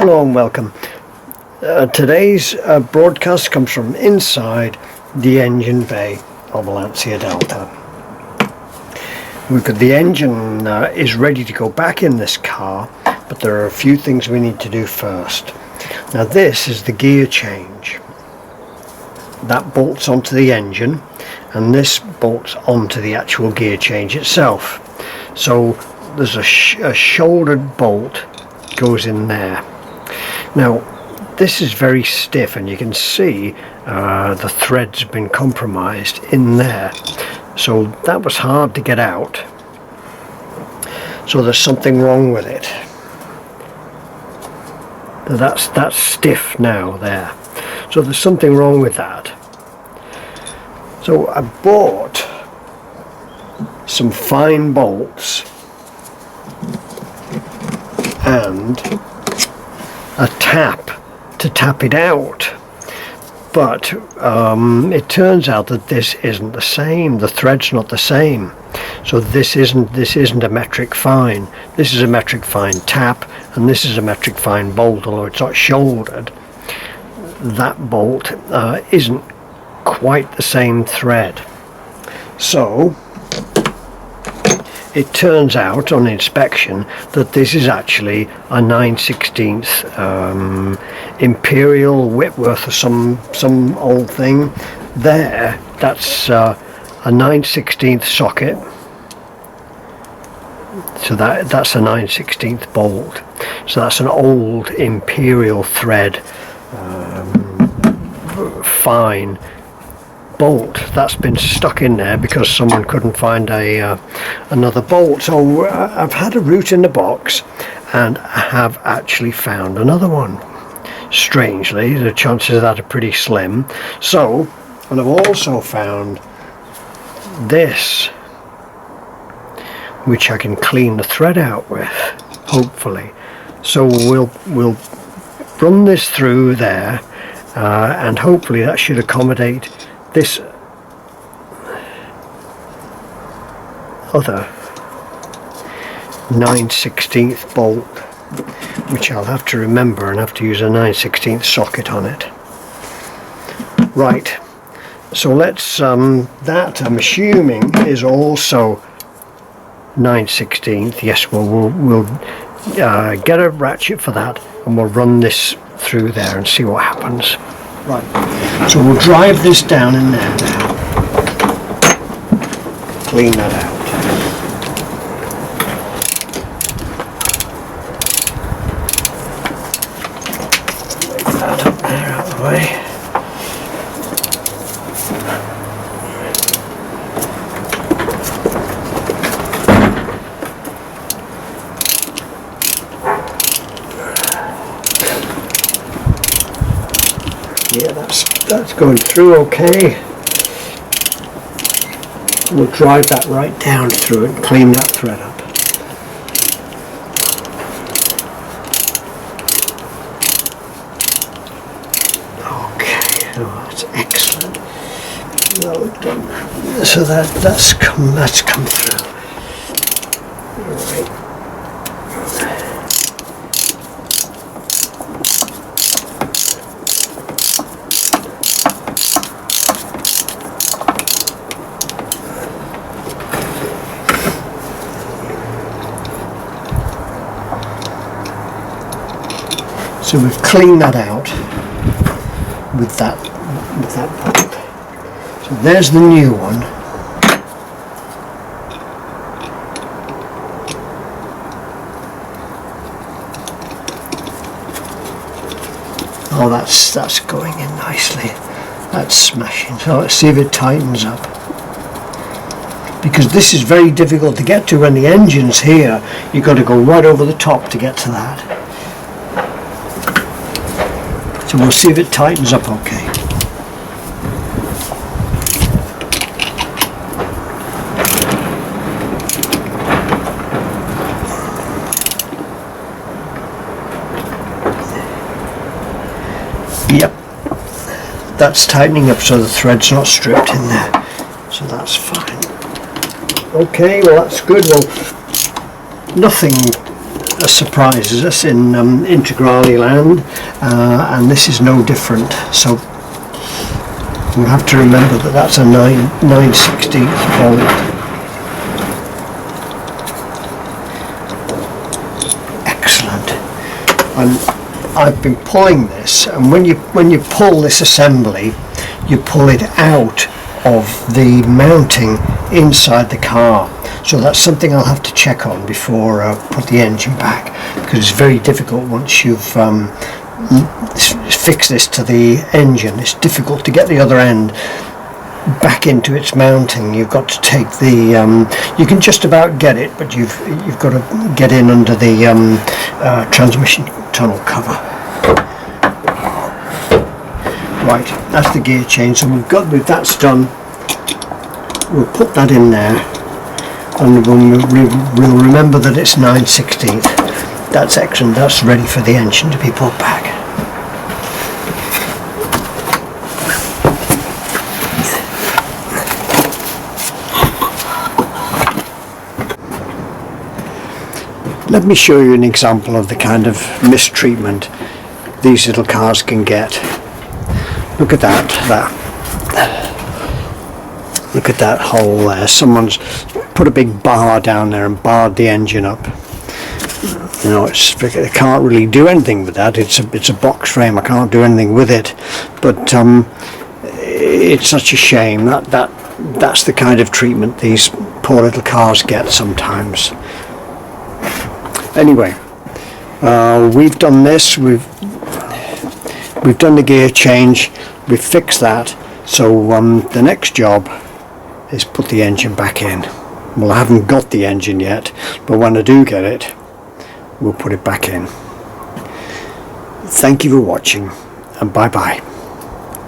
Hello and welcome. Today's broadcast comes from inside the engine bay of a Lancia Delta. The engine is ready to go back in this car, but there are a few things we need to do first. Now this is the gear change. That bolts onto the engine, and this bolts onto the actual gear change itself. So there's a shouldered bolt goes in there. Now this is very stiff, and you can see the thread's been compromised in there, so that was hard to get out. So there's something wrong with it. That's stiff now there, so there's something wrong with that. So I bought some fine bolts and a tap to tap it out, but it turns out that this isn't the same. The thread's not the same, so this isn't a metric fine. This is a metric fine tap, and this is a metric fine bolt, although it's not shouldered. That bolt isn't quite the same thread. So it turns out on inspection that this is actually a 9/16 Imperial Whitworth or some old thing there. That's a 9/16 socket, so that's a 9/16 bolt. So that's an old Imperial thread fine bolt that's been stuck in there because someone couldn't find another bolt. So I've had a route in the box, and I have actually found another one. Strangely, the chances of that are pretty slim. So, and I've also found this, which I can clean the thread out with, hopefully. So we'll run this through there, and hopefully that should accommodate this other 9/16 bolt, which I'll have to remember and have to use a 9/16 socket on it. Right, so let's that I'm assuming is also 9/16. Yes, we'll get a ratchet for that, and we'll run this through there and see what happens. Right, so we'll drive this down in there now, clean that out. Make that up there out of the way. Yeah, that's going through okay. We'll drive that right down through it and clean that thread up. Okay, oh, that's excellent. Well done. So that's come through. All right. So we've cleaned that out with that bolt. So there's the new one. Oh, that's going in nicely. That's smashing. So let's see if it tightens up. Because this is very difficult to get to when the engine's here. You've got to go right over the top to get to that. So we'll see if it tightens up okay. Yep, that's tightening up so the thread's not stripped in there. So that's fine. Okay, well that's good. Well, nothing that surprises us in Integrale land, and this is no different. So we'll have to remember that that's a 9/16 bolt. Excellent. And I've been pulling this, and when you pull this assembly, you pull it out of the mounting inside the car. So that's something I'll have to check on before I put the engine back, because it's very difficult once you've fixed this to the engine. It's difficult to get the other end back into its mounting. You've got to take the you can just about get it, but you've got to get in under the transmission tunnel cover. Right, that's the gear change. So with that's done, we'll put that in there, and we'll remember that it's 9/16. That's excellent. That's ready for the engine to be put back. Let me show you an example of the kind of mistreatment these little cars can get. Look at that. Look at that hole there. Someone's put a big bar down there and barred the engine up. You know, I can't really do anything with that. It's a box frame. I can't do anything with it. But it's such a shame. That's the kind of treatment these poor little cars get sometimes. Anyway, we've done this. We've done the gear change. We've fixed that. So the next job is put the engine back in. Well, I haven't got the engine yet, but when I do get it, we'll put it back in. Thank you for watching, and bye bye.